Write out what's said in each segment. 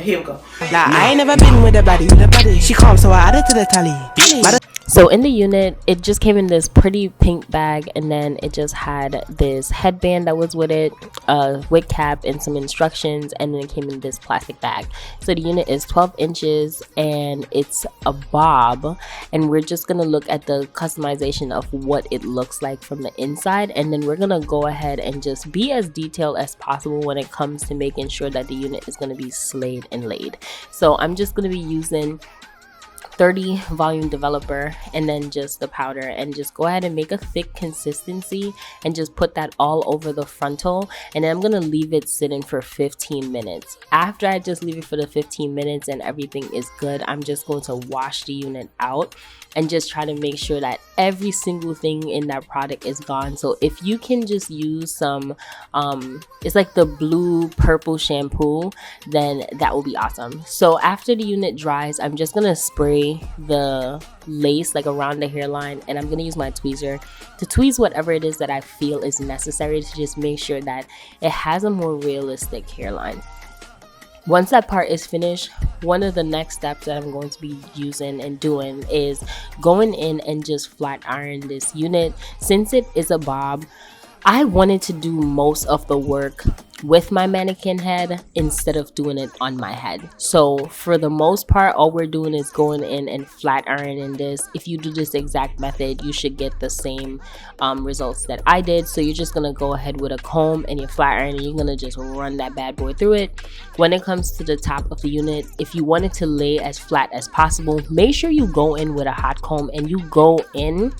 here we go. Nah, I ain't never been with a baddie. She calm, so I added to the tally. So in the unit, it just came in this pretty pink bag, and then it just had this headband that was with it, a wig cap, and some instructions, and then it came in this plastic bag. So the unit is 12 inches, and it's a bob, and we're just gonna look at the customization of what it looks like from the inside, and then we're gonna go ahead and just be as detailed as possible when it comes to making sure that the unit is gonna be slayed and laid. So I'm just gonna be using 30 volume developer and then just the powder, and just go ahead and make a thick consistency and just put that all over the frontal, and then I'm gonna leave it sitting for 15 minutes. After I just leave it for the 15 minutes and everything is good, I'm just going to wash the unit out and just try to make sure that every single thing in that product is gone. So if you can just use some it's like the blue purple shampoo, then that will be awesome. So after the unit dries, I'm just gonna spray the lace like around the hairline, and I'm gonna use my tweezer to tweeze whatever it is that I feel is necessary to just make sure that it has a more realistic hairline. Once that part is finished, one of the next steps that I'm going to be using and doing is going in and just flat iron this unit. Since it is a bob, I wanted to do most of the work with my mannequin head instead of doing it on my head. So for the most part, all we're doing is going in and flat ironing this. If you do this exact method, you should get the same results that I did. So you're just gonna go ahead with a comb and your flat iron, and you're gonna just run that bad boy through it. When it comes to the top of the unit, if you want it to lay as flat as possible, make sure you go in with a hot comb and you go in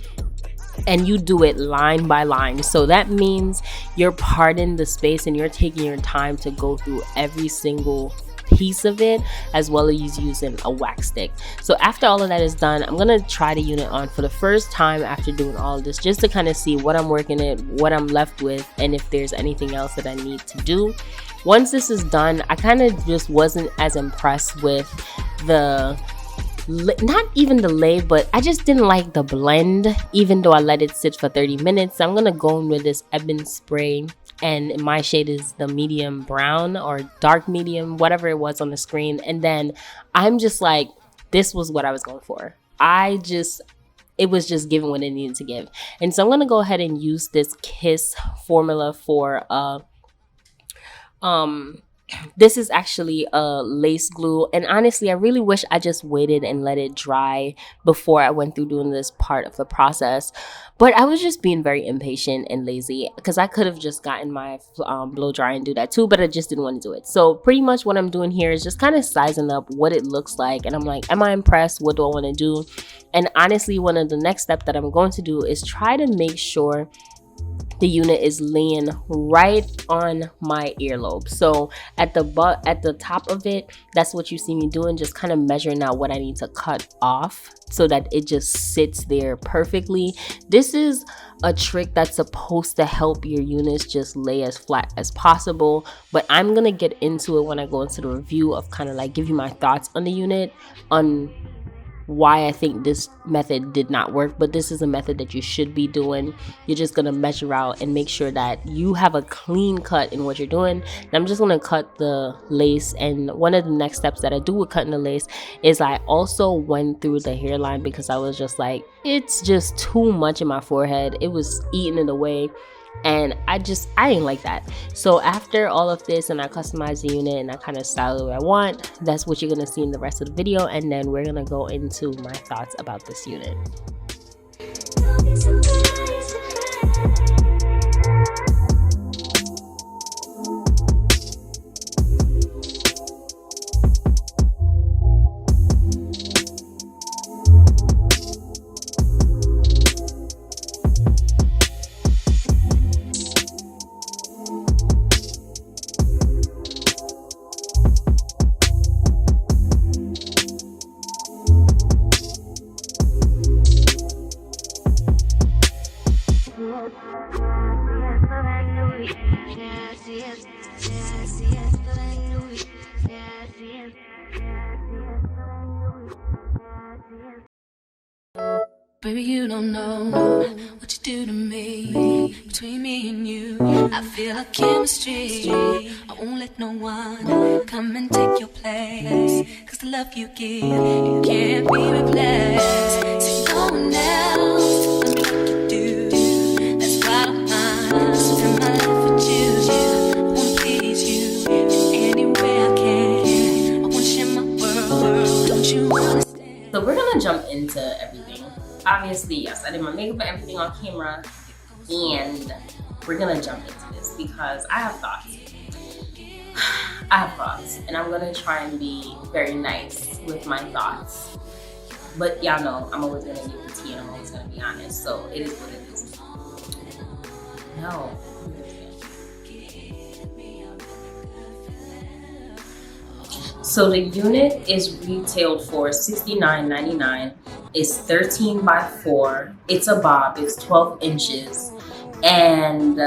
and you do it line by line. So that means you're parting the space and you're taking your time to go through every single piece of it, as well as using a wax stick. So after all of that is done, I'm gonna try the unit on for the first time after doing all of this, just to kind of see what I'm working at, what I'm left with, and if there's anything else that I need to do. Once this is done, I kind of just wasn't as impressed with the not even the lay, but I just didn't like the blend, even though I let it sit for 30 minutes. So I'm gonna go in with this ebony spray, and my shade is the medium brown or dark medium, whatever it was on the screen. And then I'm just like, this was what I was going for. It was just giving what it needed to give. And so I'm gonna go ahead and use this Kiss formula for this is actually a lace glue, and honestly I really wish I just waited and let it dry before I went through doing this part of the process, but I was just being very impatient and lazy, because I could have just gotten my blow dryer and do that too, but I just didn't want to do it. So pretty much what I'm doing here is just kind of sizing up what it looks like, and I'm like, am I impressed? What do I want to do? And honestly, one of the next steps that I'm going to do is try to make sure the unit is laying right on my earlobe. So at the top of it, that's what you see me doing, just kind of measuring out what I need to cut off so that it just sits there perfectly. This is a trick that's supposed to help your units just lay as flat as possible, but I'm gonna get into it when I go into the review of kind of like give you my thoughts on the unit, on why I think this method did not work. But this is a method that you should be doing. You're just gonna measure out and make sure that you have a clean cut in what you're doing. And I'm just gonna cut the lace, and one of the next steps that I do with cutting the lace is I also went through the hairline, because I was just like, it's just too much in my forehead. It was eating it away, and I didn't like that. So after all of this, and I customized the unit and I kind of style it the way I want, that's what you're gonna see in the rest of the video, and then we're gonna go into my thoughts about this unit. Baby, you don't know what you do to me. Between me and you, I feel a chemistry. I won't let no one come and take your place. Cause the love you give, it can't be replaced. So no one else can do like you do. That's why I don't mind spend my life with you. I wanna please you in any way I can. I wanna share my world, don't you understand? So we're gonna jump into everything. Obviously, yes, I did my makeup and everything on camera, and we're gonna jump into this because I have thoughts. I have thoughts, and I'm gonna try and be very nice with my thoughts. But y'all know I'm always gonna give the tea and I'm always gonna be honest, so it is what it is. No. So the unit is retailed for $69.99. It's 13 by 4. It's a bob. It's 12 inches, and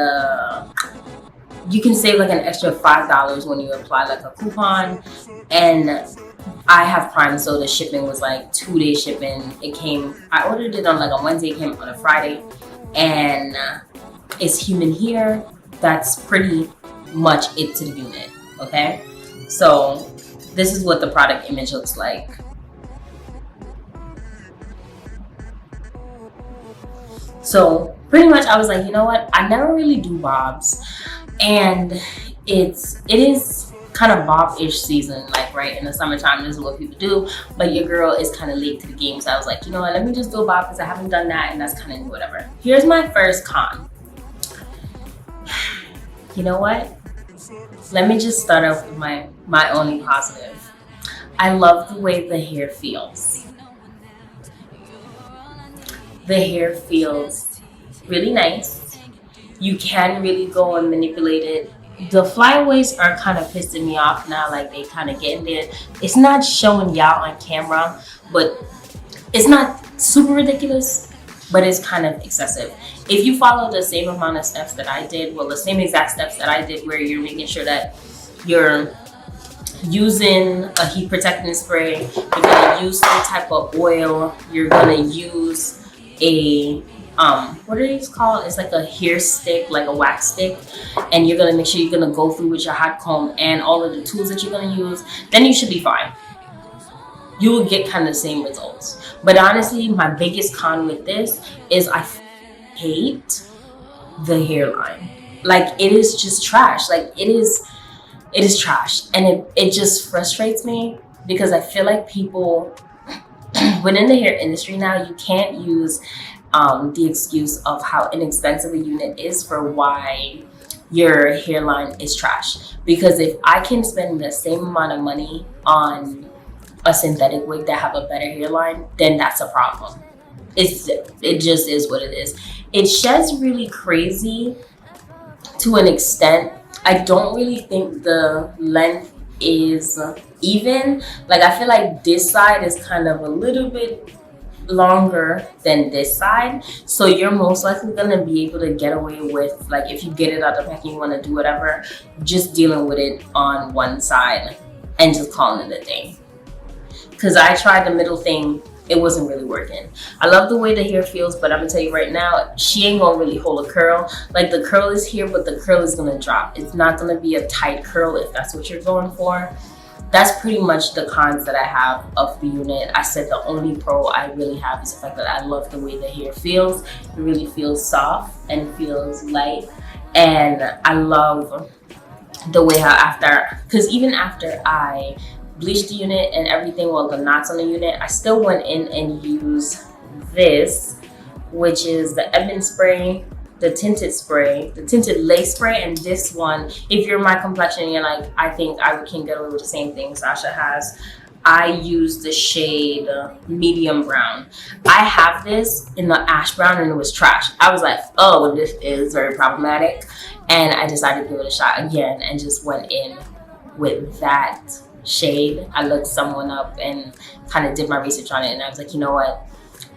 you can save like an extra $5 when you apply like a coupon. And I have Prime, so the shipping was like 2-day shipping. It came. I ordered it on like a Wednesday. It came on a Friday, and it's human hair. That's pretty much it to the unit. Okay, so this is what the product image looks like. So pretty much I was like, you know what? I never really do bobs, and it is kind of bob-ish season, like right in the summertime. This is what people do, but your girl is kind of late to the game. So I was like, you know what? Let me just do a bob because I haven't done that, and that's kind of whatever. Here's my first con. You know what? Let me just start off with my only positive. I love the way the hair feels. The hair feels really nice. You can really go and manipulate it. The flyaways are kind of pissing me off now, like they kind of getting there. It's not showing y'all on camera, but it's not super ridiculous, but it's kind of excessive. If you follow the same amount of steps that I did, well, the same exact steps that I did, where you're making sure that you're using a heat protecting spray, you're gonna use some type of oil, you're gonna use a what are these called? It's like a hair stick, like a wax stick, and you're gonna make sure you're gonna go through with your hot comb and all of the tools that you're gonna use, then you should be fine. You will get kind of the same results. But honestly, my biggest con with this is I hate the hairline. Like, it is just trash. Like, it is trash, and it just frustrates me because I feel like people within the hair industry now, you can't use the excuse of how inexpensive a unit is for why your hairline is trash. Because if I can spend the same amount of money on a synthetic wig that have a better hairline, then that's a problem. It just is what it is. It sheds really crazy to an extent. I don't really think the length is even. Like, I feel like this side is kind of a little bit longer than this side, so you're most likely gonna be able to get away with, like, if you get it out of the pack and you want to do whatever, just dealing with it on one side and just calling it a day. Because I tried the middle thing, it wasn't really working. I love the way the hair feels, but I'm gonna tell you right now, she ain't gonna really hold a curl. Like, the curl is here, but the curl is gonna drop. It's not gonna be a tight curl if that's what you're going for. That's pretty much the cons that I have of the unit. I said the only pro I really have is the fact that I love the way the hair feels. It really feels soft and feels light. And I love the way how because even after I bleached the unit and everything, well, the knots on the unit, I still went in and used this, which is the Ebon spray, the tinted lace spray, and this one, if you're my complexion, you're like, I think I can get away with the same thing Sasha has. I use the shade medium brown. I have this in the ash brown and it was trash. I was like, oh, this is very problematic, and I decided to give it a shot again and just went in with that shade. I looked someone up and kind of did my research on it, and I was like, you know what,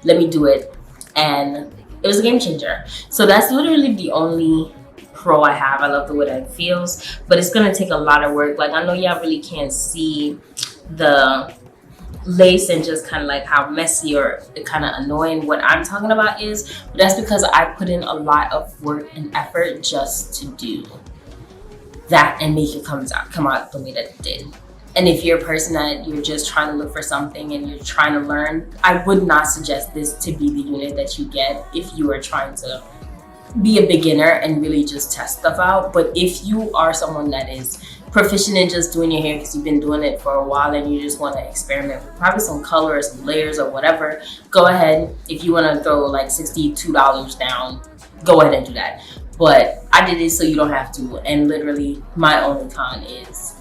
let me do it, and it was a game changer. So that's literally the only pro I have. I love the way that it feels, but it's gonna take a lot of work. Like, I know y'all really can't see the lace and just kind of like how messy or kind of annoying what I'm talking about is. But that's because I put in a lot of work and effort just to do that and make it come out the way that it did. And if you're a person that you're just trying to look for something and you're trying to learn, I would not suggest this to be the unit that you get if you are trying to be a beginner and really just test stuff out. But if you are someone that is proficient in just doing your hair because you've been doing it for a while and you just want to experiment with probably some color or some layers or whatever, go ahead. If you want to throw like $62 down, go ahead and do that. But I did it so you don't have to. And literally my only con is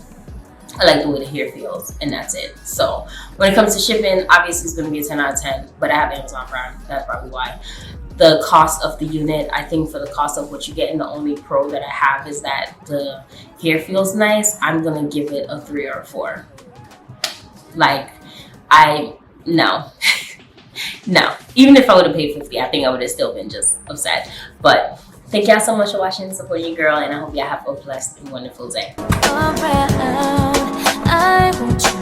I like the way the hair feels, and that's it. So when it comes to shipping, obviously it's going to be a 10 out of 10, but I have Amazon Prime. That's probably why. The cost of the unit, I think for the cost of what you get, and the only pro that I have is that the hair feels nice. I'm going to give it a 3 or a 4. Like, no. No. Even if I would have paid $50, I think I would have still been just upset. But thank y'all so much for watching, supporting your girl, and I hope y'all have a blessed and wonderful day. I want you